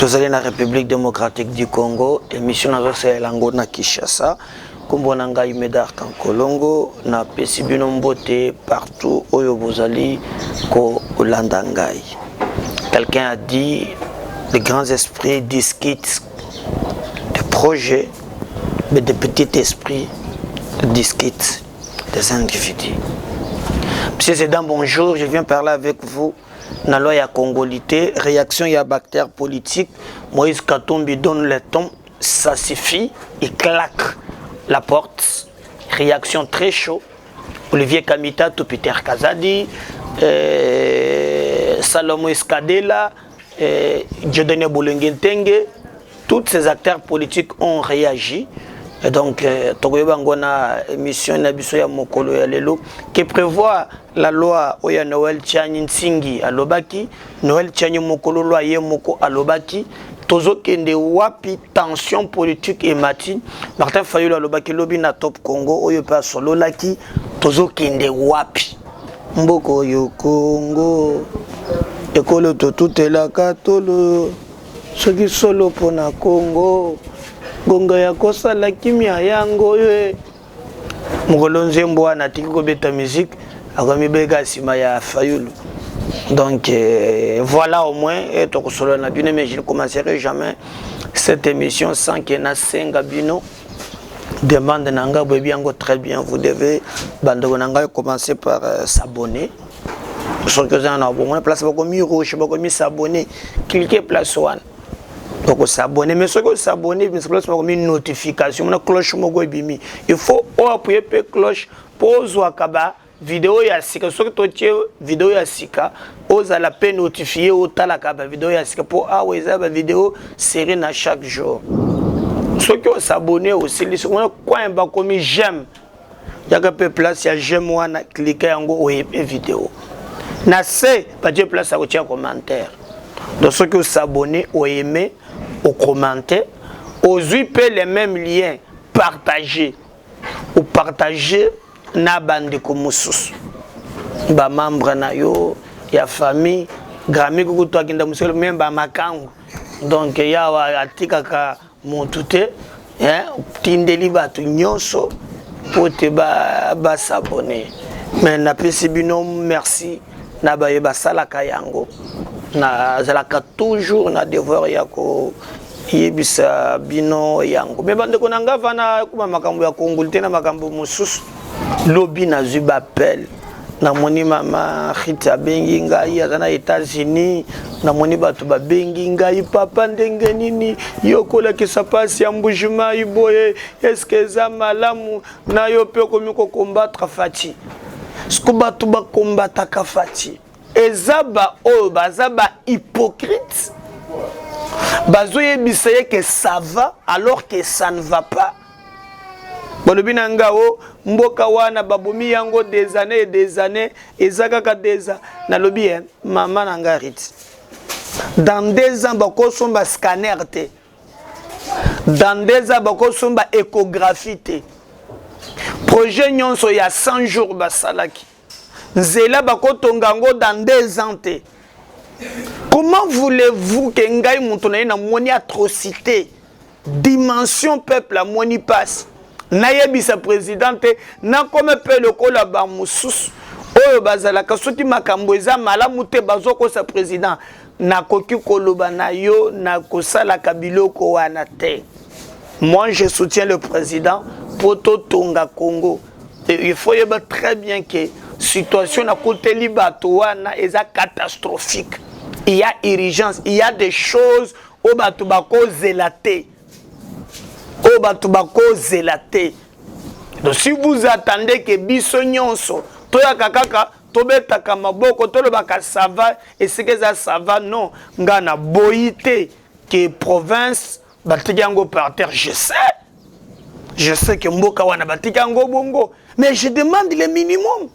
Tous allez dans la République démocratique du Congo, émission à Lango na Kinshasa, Kumbonanga Imedar Kankolongo, na Pesibino Mbote partout où vous allez ko Olandangai. Quelqu'un a dit les grands esprits discutent des projets, mais des petits esprits discutent des individus. Monsieur Zédan, bonjour, je viens parler avec vous. Dans la loi congolité, réaction y a bactère politique, Moïse Katumbi donne le ton, ça suffit, il claque la porte. Réaction très chaud. Olivier Kamita, tout Peter Kazadi, Salomon Escadela, Dieudonné Boulengentenge, tous ces acteurs politiques ont réagi. Et donc, Togoyebangona, émission Nabisoya Mokolo Yalelo, qui prévoit la loi Oya Noël Tchani Nsingi à Lobaki, Noël Tchani Mokolo Loi Yemoko à Lobaki, Tozo Kende Wapi, tension politique et matine, Martin Fayulu à Lobaki, Lobi na Top Congo, Oyopa Solo Laki, Tozo Kende Wapi, Mboko Yo Congo, Ekolo Totute la Katolo, Soki Solo Pona Congo. Gonga ya kosa la kimia yango ye Mugolonze mboa na tiki ko beta musique akomi bega sima ya Fayulu. Donc voilà au moins et to solo na bino, mais je ne commencerai jamais cette émission sans que na senga bino demande nanga bobiango. Très bien, vous devez bando nanga commencer par s'abonner. Sur que ça na bon place beaucoup mi rouge beaucoup mi s'abonner, cliquez place one. Donc s'abonner, mais ce que s'abonner, mais c'est comme une notification, une cloche mogo bimi. Il faut appuyer la cloche pour voir kaba vidéo ya sika. Ce que tu vidéo ya sika, osa la peine notifier au tala kaba vidéo ya sika pour avoir la vidéo série à chaque jour. Ce que s'abonner aussi, c'est quoi un bas comme j'aime. Il y a que place ya j'aime moi na cliquer en go ou vidéo. Na c'est pas de place à retirer commentaire. Donc ceux qui s'abonnent ou aimer ou commenter, aux les mêmes liens partagés ou partager na bande comme sous ba membre na yo ya famille grami ko to akinda muselo même ba makangu. Donc ya wa atika ka montute tindeli batu nyonso pote ba s'abonner. Mais na pesi bino merci na ba yeba sala kayango na zalaka toujours na devoir yako yebisa bino yango. Mais bande konanga vana kuma makambo ya kongolite na makambo mususu lobi na zuba appel na moni mama Rita bengi ngai azana États-Unis na moni batu ba bengi ngai papa ndenge nini yokola kisa pasi ya mbujuma iboye eske za malamu na yo pe komiko combattre fati skuba tu ba combattre ka fati ezaba o bazaba hypocrite bazoye bisaye que ça va alors que ça ne va pas. Bolobina ngao mboka wana babomi yango des années et des années ezaka ka deza na lobi maman nangarit dans 2 ans bako somba scanner te, dans 2 ans bako somba échographie te, projet nyonso ya 100 jours basalaki Zela bako tongango dans 2 ans te. Comment voulez-vous que ngai mutonaye na moni atrocité dimension peuple la moni passe nayebisa présidente na comme pe lokola ba mususu oyo bazala kasuti makambo eza malamu te bazoko sa président na koki koloba na yo na kosala kabiloko wana te. Moi je soutiens le président poto tonga Congo. Et il faut y avoir très bien que situation na côté libatoana est catastrophique. Il y a urgence, il y a des choses au batubako zélaté. Au batubako zélaté. Donc si vous attendez que biso nyonso toya kakaka tobeta kamaboko tolobaka ça va et ce que ça va non ngana boité que province batikango par terre, je sais que mboka wana batikango bongo, mais je demande le minimum.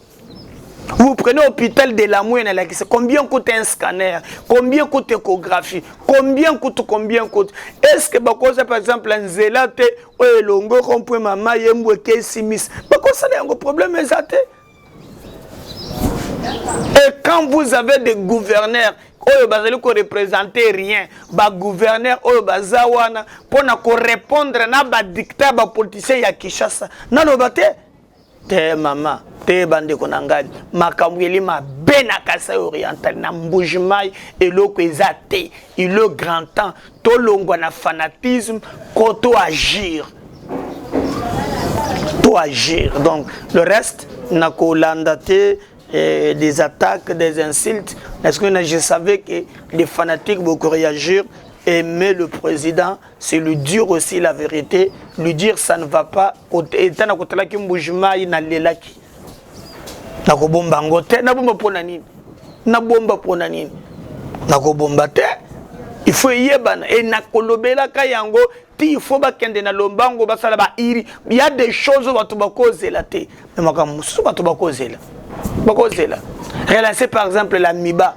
Vous prenez l'hôpital de la Mouine, combien coûte un scanner, combien coûte l'échographie, combien coûte. Est-ce que par exemple un zélate ou un longo rompu maman yembo kesimis, ça a un problème exact. Et quand vous avez des gouverneurs oyo bazali ko représenter rien ba gouverneur oyo bazawana pona ko répondre na ba dictat ba politicien ya Kinshasa na lobate te mama te bande konangani makambweli ma bena Kasai oriental na mbujimai eloko ezate il est grand temps to longwa na fanatisme koto agir donc le reste na ko landate des attaques, des insultes. Est-ce que je savais que les fanatiques beaucoup réagir, aimer le président, c'est lui dire aussi la vérité, lui dire ça ne va pas. Et tant que tu as qui mbujima ina lelaki. Na ko bomba ngote, na bomba pona nini? Na bomba pona nini? Na ko bomba te. Il faut yebana et na kolobela kayango ti il faut ba kende na lombango basala ba iri. Il y a des choses batu ba kozela te. Mais makamusu batu ba kozela. Relancer par exemple la MIBA.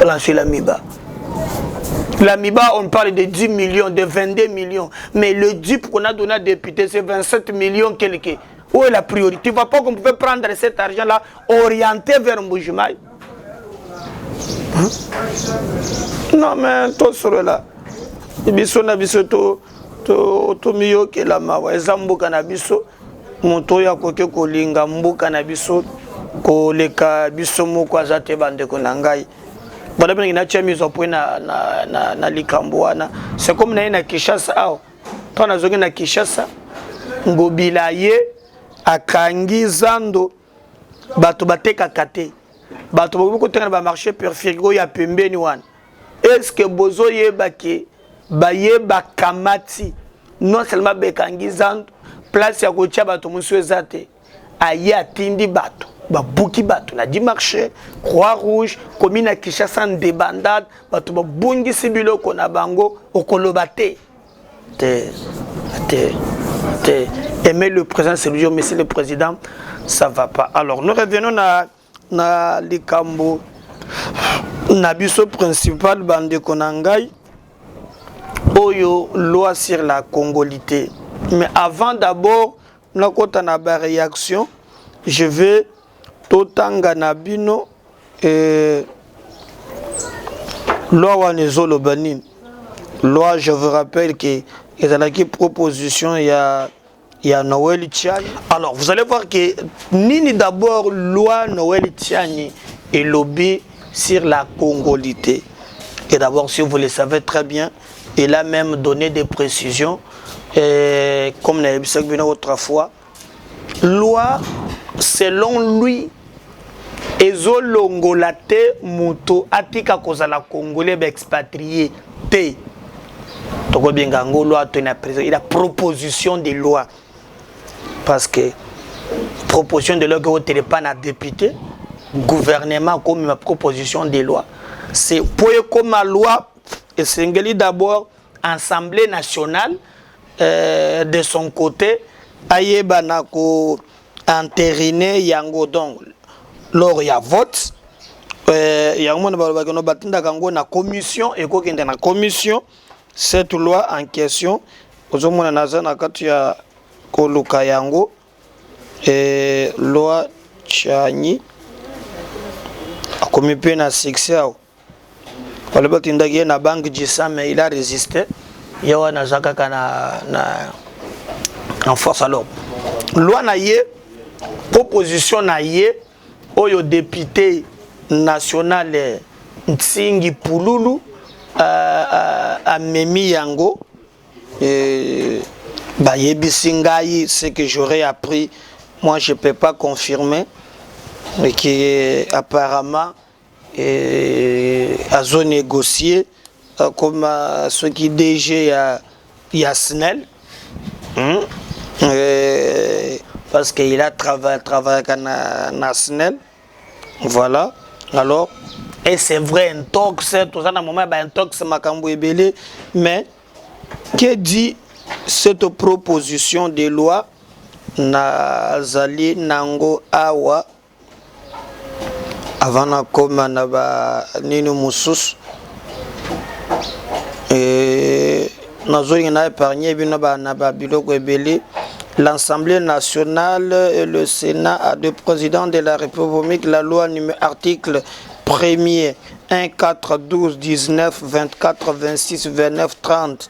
Relancer la MIBA. La MIBA, on parle de 10 millions, de 22 millions. Mais le DUP qu'on a donné à député, c'est 27 millions quelques. Où est la priorité? Tu ne vois pas qu'on pouvait prendre cet argent-là, orienter vers Mbujimai? Non, mais tout sur là. Biso na biso to miyo ke la mawa. Ezambo kanabiso. Moto ya koke kolinga mbuka na biso koleka biso moko azate bande konangai bala bana ina chami zo point na likambo wana c'est comme na Kinshasa ao tona zoki na Kinshasa ngobila ye akangi zando bato bateka kate bato boko tena ba marché perfirigo ya pembeni wana est-ce que bozo yeba ke bayeba kamati non seulement bekangi zando place ya kotia bato musu ezate aye atindi bato babuki bato na di marché Croix Rouge commune ya Kinshasa débandade bato babungisi biloko na bango okoloba te aimer le président c'est lui dire monsieur le président ça va pas. Alors nous revenons na likambo na biso principal bande konangai oyo loi sur la congolité. Mais avant d'abord, na kota na ba réaction, je vais totanga na bino loi wanezolo banin. Loi, je vous rappelle que il y a une proposition il y a Noël Tiani. Alors, vous allez voir que nini d'abord loi Noël Tiani est lobby sur la congolité. Et d'abord, si vous le savez très bien, il a même donné des précisions. Et comme nous l'avons dit autrefois, loi, selon lui, ezolongolate muto atika kozala congolais expatrié te. Toko bengango loi il a proposition de loi parce que proposition de loi que pas na député gouvernement comme ma proposition de loi c'est pour comme la loi et c'est d'abord Assemblée nationale de son côté ayeba na ko entériner yango donc lors il y a vote yango na ba no batinda kango na commission et ko kende na commission cette loi en question ozomona naza na kati ya koluka yango loi chani akomi pe na succès wale batinda ki na banque Gisa mais il a résisté yawa na zakaka na en force. Alors loi na ye proposition na ye oyo député national Nsingi Pululu a Memi Yango bah yebisingai ce que j'aurais appris moi je peux pas confirmer mais qui apparemment a zone négocié comme ce qui DG a SNEL parce qu'il a travaillé à SNEL. Voilà. Alors, et c'est vrai, un tox, tout ça, dans le moment, un tox, makambo ebele, mais que dit cette proposition de loi Nazali Nango Awa avant na koma na ba nino musus et nazoli na épargné bino ba na ba biloko ebele. L'Assemblée nationale et le Sénat a deux présidents de la République. La loi numéro article 1er 1, 4, 12, 19, 24, 26, 29, 30,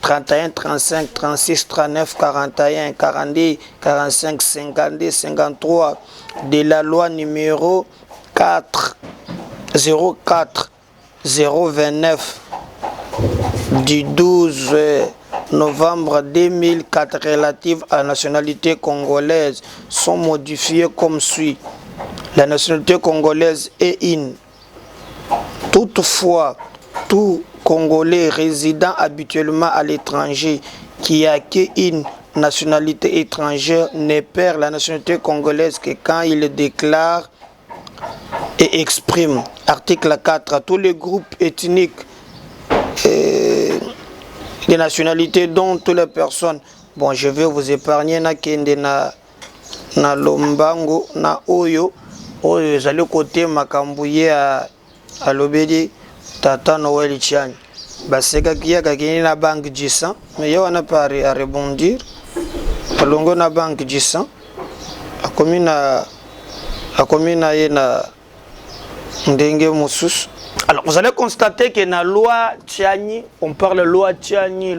31, 35, 36, 39, 41, 42, 45, 52, 53 de la loi numéro 4, 04, 029 du 12 novembre 2004 relative à la nationalité congolaise sont modifiées comme suit. La nationalité congolaise est une. Toutefois, tout Congolais résidant habituellement à l'étranger qui a acquis une nationalité étrangère ne perd la nationalité congolaise que quand il déclare et exprime. Article 4. Tous les groupes ethniques des nationalités dont toutes les personnes. Bon, je vais vous épargner na kende na lombango na oyo zali côté makambouye à l'obédi tata Noël Tchani. Baseka kia kakini na banque G100 mais yo wana pas à rebondir. Alongo na banque G100 akomina ye na ndenge mususu. Alors, vous allez constater que dans la loi Tchani, on parle de loi Tchani.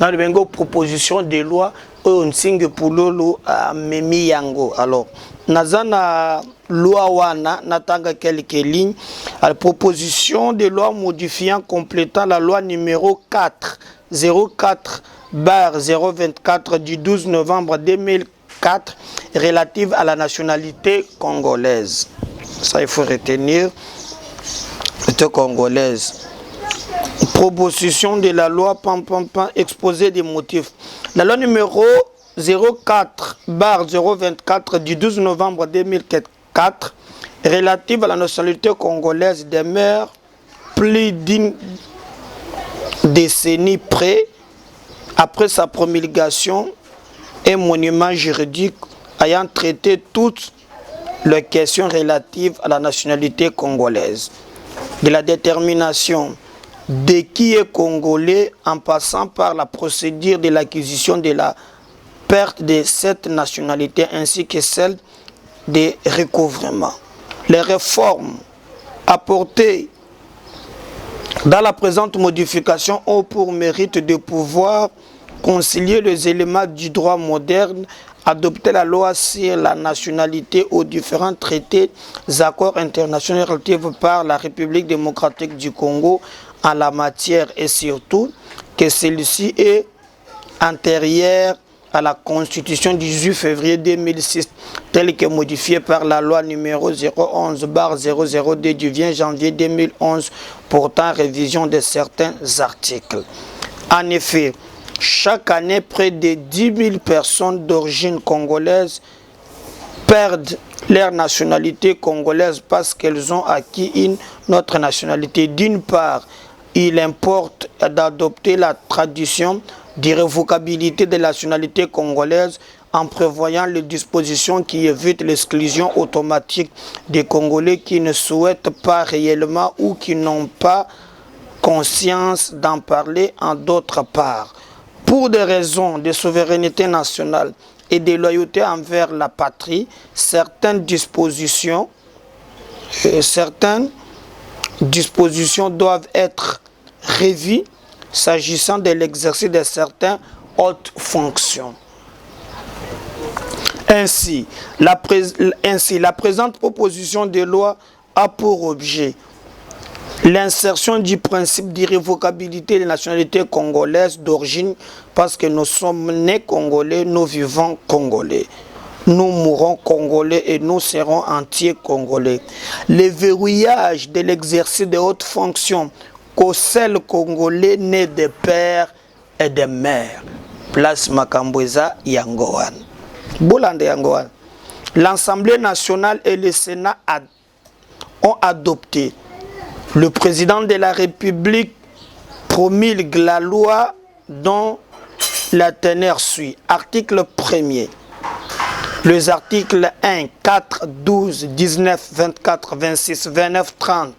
Dans les propositions de loi, on signe pour l'eau à Memi Yango. Alors, dans la loi Wana, n'attendons quelques lignes. La proposition de loi modifiant, complétant la loi numéro 4/024 du 12 novembre 2004 relative à la nationalité congolaise. Ça, il faut retenir, congolaise. Proposition de la loi exposé des motifs. La loi numéro 04/024 du 12 novembre 2004 relative à la nationalité congolaise demeure plus d'une décennie près après sa promulgation, un monument juridique ayant traité toutes les questions relatives à la nationalité congolaise, de la détermination de qui est congolais en passant par la procédure de l'acquisition de la perte de cette nationalité ainsi que celle de recouvrement. Les réformes apportées dans la présente modification ont pour mérite de pouvoir concilier les éléments du droit moderne, adopter la loi sur la nationalité aux différents traités, accords internationaux relatifs par la République démocratique du Congo en la matière et surtout que celui-ci est antérieur à la Constitution du 18 février 2006 telle que modifiée par la loi numéro 011/002 du 20 janvier 2011 portant révision de certains articles. En effet, chaque année, près de 10 000 personnes d'origine congolaise perdent leur nationalité congolaise parce qu'elles ont acquis une autre nationalité. D'une part, il importe d'adopter la tradition d'irrévocabilité de la nationalité congolaise en prévoyant les dispositions qui évitent l'exclusion automatique des Congolais qui ne souhaitent pas réellement ou qui n'ont pas conscience d'en parler en d'autre part. Pour des raisons de souveraineté nationale et de loyauté envers la patrie, certaines dispositions doivent être revues s'agissant de l'exercice de certaines hautes fonctions. Ainsi, la présente proposition de loi a pour objet l'insertion du principe d'irrévocabilité des nationalités congolaises d'origine parce que nous sommes nés congolais, nous vivons congolais. Nous mourrons congolais et nous serons entiers congolais. Le verrouillage de l'exercice de hautes fonctions qu'au seul congolais né de père et de mère. Place Makambweza Yangoan. Boulande Yangoan. L'Assemblée nationale et le Sénat ont adopté. Le président de la République promulgue la loi dont la teneur suit. Article 1er. Les articles 1, 4, 12, 19, 24, 26, 29, 30,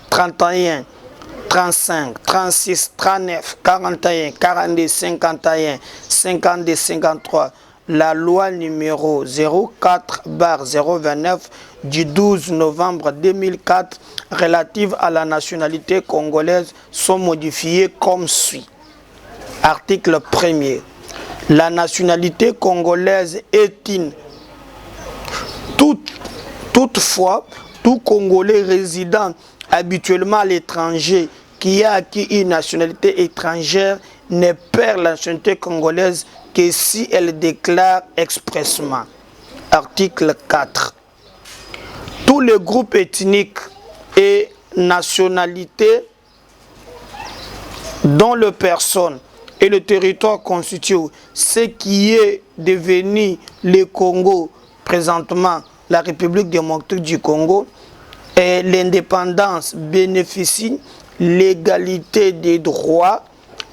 31, 35, 36, 39, 41, 42, 51, 52, 53, la loi numéro 04/029 du 12 novembre 2004 relative à la nationalité congolaise sont modifiées comme suit. Article 1er. La nationalité congolaise est une. Toutefois, tout Congolais résidant habituellement à l'étranger qui a acquis une nationalité étrangère ne perd la nationalité congolaise que si elle déclare expressément. Article 4. Tous les groupes ethniques et nationalités dont les personnes et le territoire constituent ce qui est devenu le Congo présentement, la République démocratique du Congo, et l'indépendance bénéficie l'égalité des droits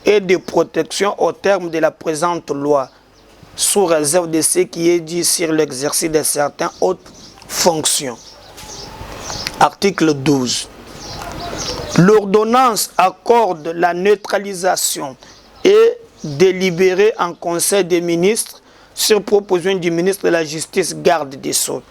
et de protection au terme de la présente loi, sous réserve de ce qui est dit sur l'exercice de certaines autres fonctions. Article 12. L'ordonnance accorde la neutralisation et délibérée en Conseil des ministres sur proposition du ministre de la Justice, garde des Sceaux.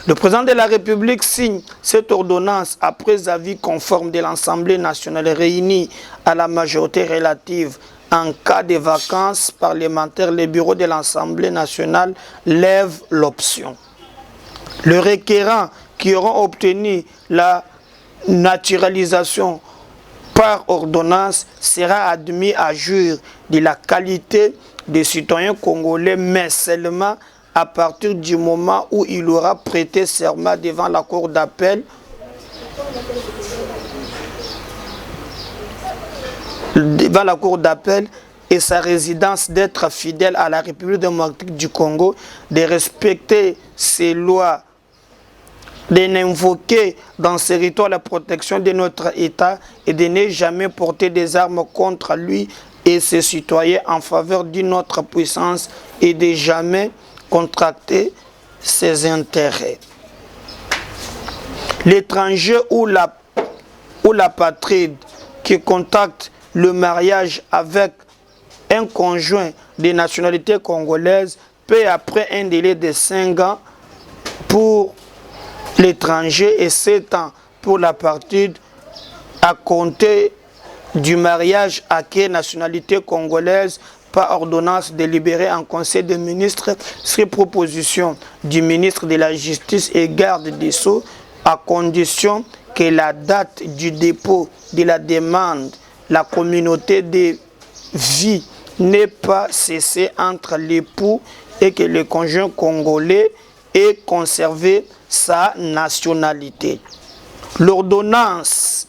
Le président de la République signe cette ordonnance après avis conforme de l'Assemblée nationale réunie à la majorité relative. En cas de vacances parlementaires, le bureau de l'Assemblée nationale lève l'option. Le requérant qui auront obtenu la naturalisation par ordonnance sera admis à jouir de la qualité de citoyen congolais, mais seulement à partir du moment où il aura prêté serment devant la cour d'appel et sa résidence d'être fidèle à la République démocratique du Congo, de respecter ses lois, de n'invoquer dans ce territoire la protection de notre État et de ne jamais porter des armes contre lui et ses citoyens en faveur d'une autre puissance et de jamais contracter ses intérêts. L'étranger ou l'apatride qui contacte le mariage avec un conjoint de nationalité congolaise peut, après un délai de 5 ans pour l'étranger et 7 ans pour l'apatride, à compter du mariage acquis nationalité congolaise par ordonnance délibérée en Conseil des ministres sur proposition du ministre de la Justice et garde des Sceaux, à condition que la date du dépôt de la demande, la communauté de vie n'ait pas cessé entre l'époux et que le conjoint congolais ait conservé sa nationalité. L'ordonnance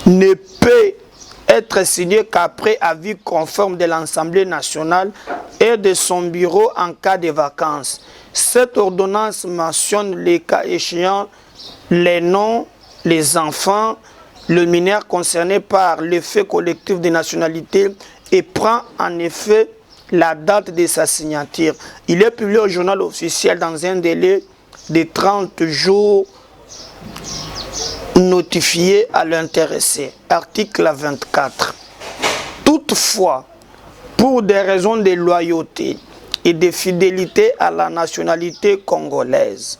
ne peut être signée qu'après avis conforme de l'Assemblée nationale et de son bureau en cas de vacances. Cette ordonnance mentionne les cas échéants, les noms, les enfants, le mineur concerné par l'effet collectif de nationalité et prend en effet la date de sa signature. Il est publié au journal officiel dans un délai de 30 jours notifié à l'intéressé. Article 24. Toutefois, pour des raisons de loyauté et de fidélité à la nationalité congolaise,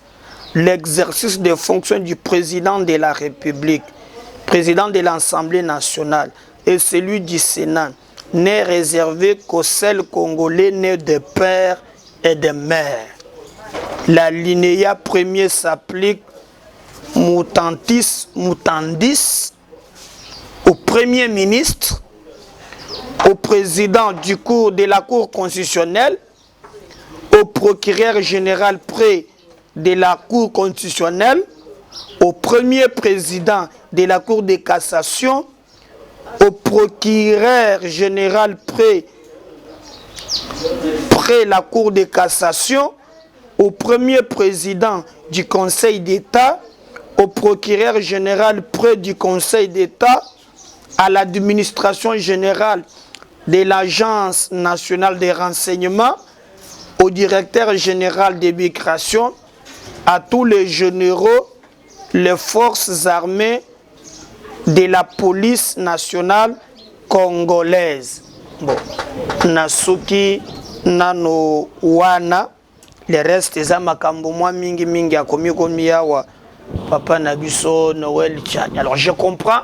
l'exercice des fonctions du président de la République, président de l'Assemblée nationale et celui du Sénat n'est réservé qu'aux seuls Congolais nés de père et de mère. L'alinéa premier s'applique mutandis au Premier ministre, au président de la Cour constitutionnelle, au procureur général près de la Cour constitutionnelle, au premier président de la Cour de cassation, au procureur général près la Cour de cassation, au premier président du Conseil d'État, au procureur général près du Conseil d'État, à l'administration générale de l'Agence nationale des renseignements, au directeur général des migrations, à tous les généraux, les forces armées de la police nationale congolaise. Bon, Nasuki nano wana le reste eza makambo mwa mingi mingi akomi yawa papa na biso Noël Tchani. Alors je comprends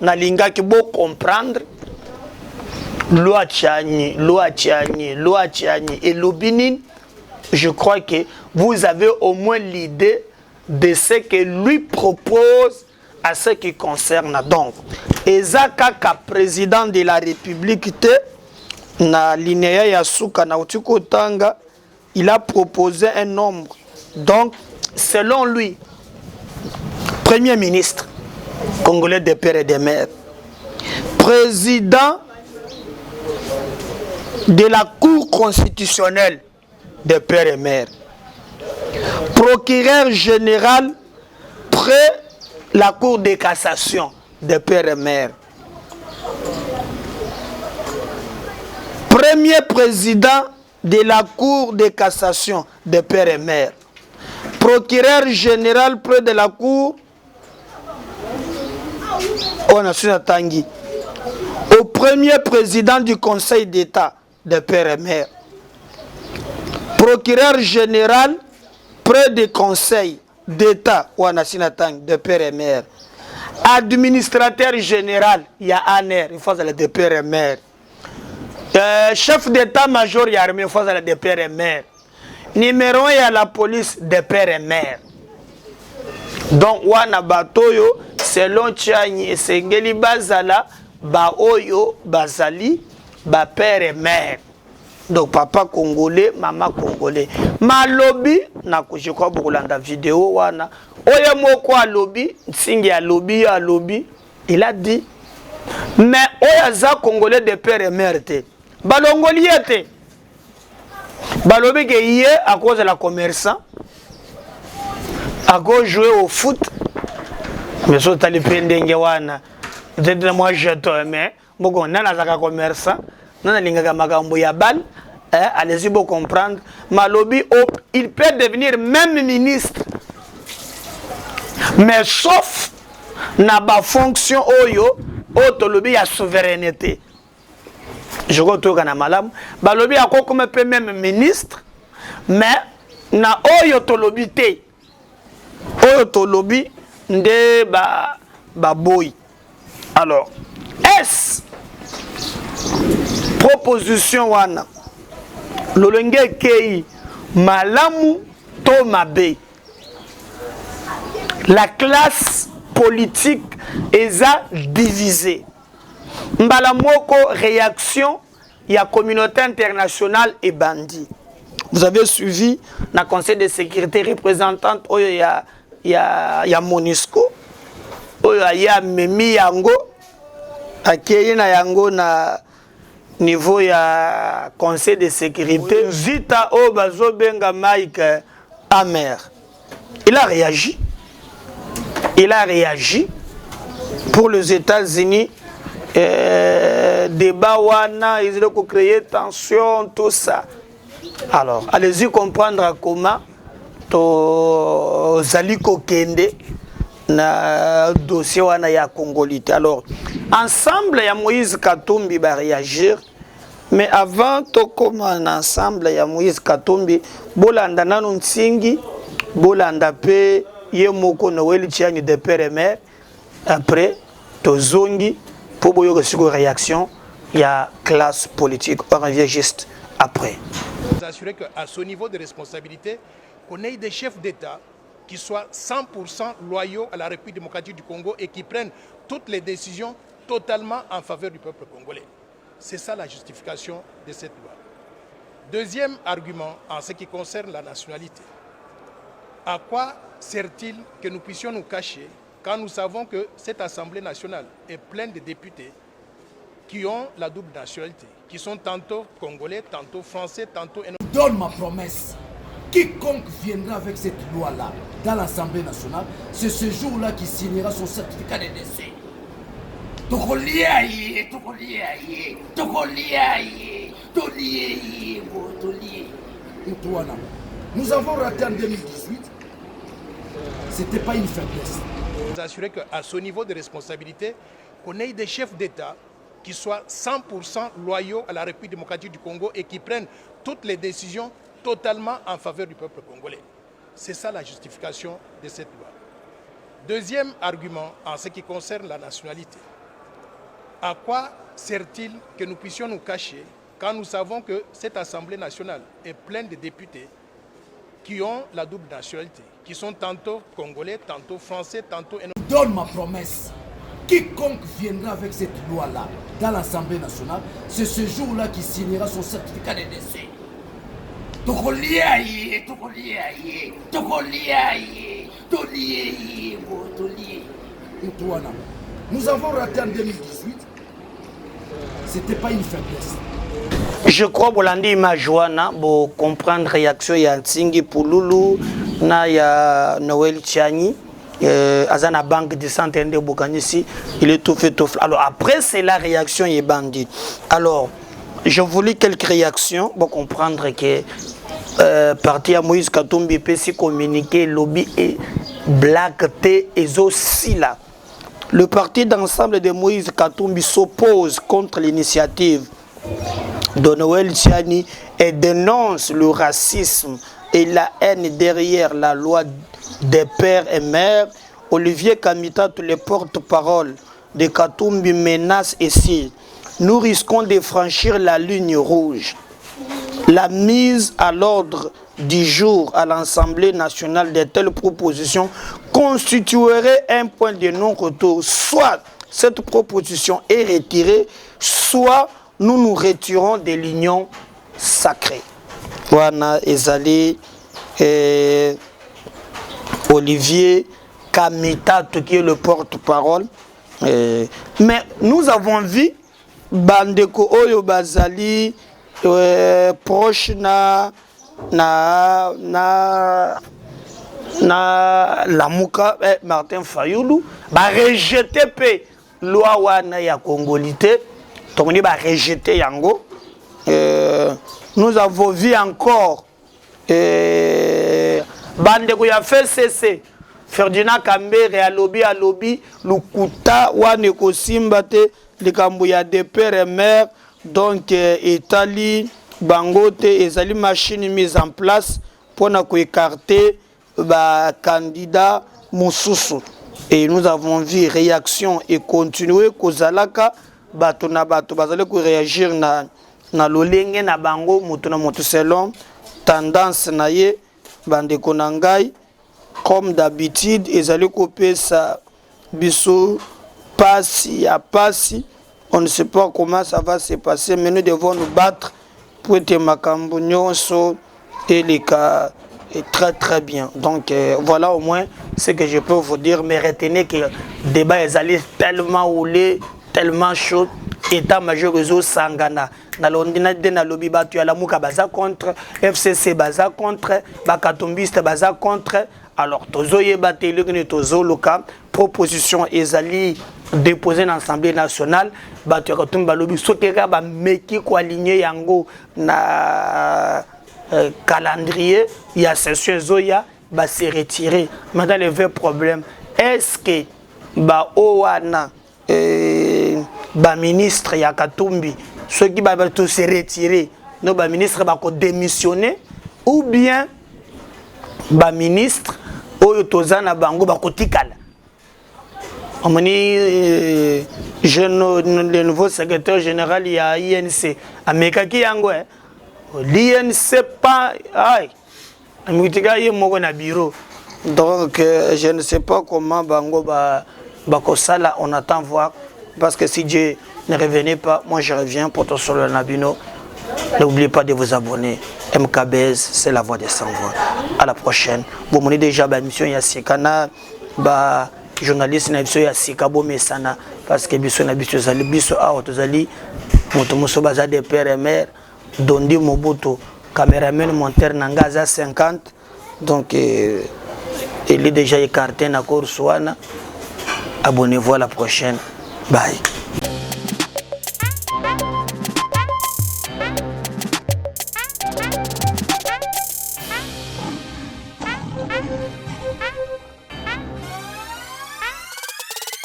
nalinga ki bo comprendre loi Tchani et Lobinin. Je crois que vous avez au moins l'idée de ce que lui propose à ce qui concerne. Donc, Ezakaka, président de la République, na linéa Yasuka na Utiko Tanga, il a proposé un nombre. Donc, selon lui, Premier ministre congolais des pères et des mères, président de la Cour constitutionnelle des pères et mères, procureur général près la Cour de cassation des pères et mères, premier président de la Cour de cassation des pères et mères, procureur général près de la Cour au premier président du Conseil d'État des pères et mères, procureur général près du Conseil d'État de père et mère, administrateur général, il y a ANR, il faut aller de père et mère, chef d'état-major, il y a armée, il faut aller de père et mère, numéro 1, il y a la police de père et mère. Donc, wana batoyo, selon Tchani et Sengeli Bazala, ba oyo, bazali, ba père et mère. Donc papa congolais, maman congolais. Ma lobby, je crois beaucoup dans la vidéo, wana. Oye moko a lobby, singi a lobby, il a dit, mais oya za congolais de père et mère te. Balongoli te. Balobi ke yé à cause de la commerçant, à cause jouer au foot. Mais so tali pendenge wana. Moi je te mais moko nana zaka commerçant. Allez-y pour comprendre. Malobi, il peut devenir même ministre. Mais sauf na ba fonction oyo, autolobi ya souveraineté. Je crois que na malam. Balobi a comme peut même ministre, mais na oyo tolobi te. Oyo tolobi nde ba boy. Alors, est-ce proposition wana lolenge kei malamu to mabe, la classe politique eza divisée. Mbala moko réaction ya communauté internationale et bandit. Vous avez suivi na conseil de sécurité représentante oyo ya MONUSCO oyo ya memi yango akeye na yango na niveau ya conseil de sécurité, Zita Obazo Benga Mike Amer. Il a réagi. Il a réagi pour les États-Unis. Débat wana, ils ont créé tension, tout ça. Alors, allez-y comprendre comment to Zaliko Kende na dossier wana ya Congolité. Alors, ensemble, il y a Moïse Katumbi va réagir. Mais avant de commencer ensemble, il y a Moïse Katumbi, bolanda nanu nsingi, bolanda pe yemoko Noël Tchani de père et mère. Après, tozongi pour boyo une réaction, il y a classe politique. On revient juste après. Vous assurer qu'à ce niveau de responsabilité, qu'on ait des chefs d'État qui soient 100% loyaux à la République démocratique du Congo et qui prennent toutes les décisions totalement en faveur du peuple congolais. C'est ça la justification de cette loi. Deuxième argument en ce qui concerne la nationalité. À quoi sert-il que nous puissions nous cacher quand nous savons que cette Assemblée nationale est pleine de députés qui ont la double nationalité, qui sont tantôt congolais, tantôt français, tantôt... Donne ma promesse. Quiconque viendra avec cette loi-là dans l'Assemblée nationale, c'est ce jour-là qui signera son certificat de décès. Nous avons raté en 2018. C'était pas une faiblesse. Vous assurer qu'à ce niveau de responsabilité, qu'on ait des chefs d'État qui soient 100% loyaux à la République démocratique du Congo et qui prennent toutes les décisions totalement en faveur du peuple congolais. C'est ça la justification de cette loi. Deuxième argument en ce qui concerne la nationalité. À quoi sert-il que nous puissions nous cacher quand nous savons que cette Assemblée nationale est pleine de députés qui ont la double nationalité, qui sont tantôt congolais, tantôt français, tantôt... Donne ma promesse. Quiconque viendra avec cette loi-là dans l'Assemblée nationale, c'est ce jour-là qui signera son certificat de décès. Nous avons raté en 2018. C'était pas une faiblesse. Je crois que Bolandi Majoana pour comprendre la réaction de Ntingi Pouloulou, na Noël Tchani, à la banque de santé de Bokanissi, il est tout fait tout fait. Alors après c'est la réaction est bandit. Alors je voulais quelques réactions pour comprendre que parti à Moïse Katumbi peut se communiquer lobby et Black T et aussi là. Le parti d'ensemble de Moïse Katumbi s'oppose contre l'initiative de Noël Tchani et dénonce le racisme et la haine derrière la loi des pères et mères. Olivier Kamita, tous les porte-parole de Katumbi menace ici. Nous risquons de franchir la ligne rouge. La mise à l'ordre du jour à l'Assemblée nationale de telles propositions constituerait un point de non-retour. Soit cette proposition est retirée, soit nous nous retirons de l'union sacrée. Voilà, Ezali, Olivier Kamita, qui est le porte-parole. Mais nous avons vu Bandeko Oyo Bazali proche na Lamuka Martin Fayoulou ba rejeté pe loi wana ya congolité. Donc on va rejeter yango. Nous avons vu encore Bandeko ya fait cesser Ferdinand Kambere à lobby Lukuta wane ko simbate likambo ya de père et mère. Donc Italie Bangote ezali machine mise en place pour écarter ba candidat Moussousou. Et nous avons vu réaction et continuer kozalaka bato na bato bazali ko réagir na lolenge na bango moto na moto selon tendance na ye bandeko na ngai comme d'habitude ezali ko pesa biso pasi ya pasi. On ne sait pas comment ça va se passer, mais nous devons nous battre pour être Makambo Nyonso et les cas très très bien. Donc voilà au moins ce que je peux vous dire. Mais retenez que le débat est allé tellement roulé, tellement chaud. État-major réseau Sangana. Na Londina de na lobby batu ya Lamuka baza contre, FCC baza contre, Bakatombiste baza contre. Alors tozo yebateli que tozo loka proposition ezali déposée dans l'Assemblée nationale batu ya Katumba lobby sokeka ba meki ko aligner yango na calendrier il y a session zoya ba se retirer. Maintenant le vrai problème est-ce que ba owana ba ministre ya Katumbi ceux qui va tout se retirer no ba ministre ba ko démissionner ou bien ba ministre oyo tozana bango ba kotikala amoni le nouveau secrétaire général il y a INC ameka ki yango l'INC pas ay amutika ye moko na bureau donc je ne sais pas comment bango ba kosala. On attend voir parce que si Dieu ne revenait pas, moi je reviens pour ton solo Nabino. N'oubliez pas de vous abonner. MKBS, c'est la voix des sans-voix. À la prochaine. Vous m'avez déjà la mission Yasikana, journaliste na Yasika Bomesana, parce que biso na biso zali biso a otozali moto moso baza de père et mère, Dondi Mobutu, caméraman monteur Nangaza 50. Donc il est déjà écarté na Korswana. Abonnez-vous à la prochaine. Bye.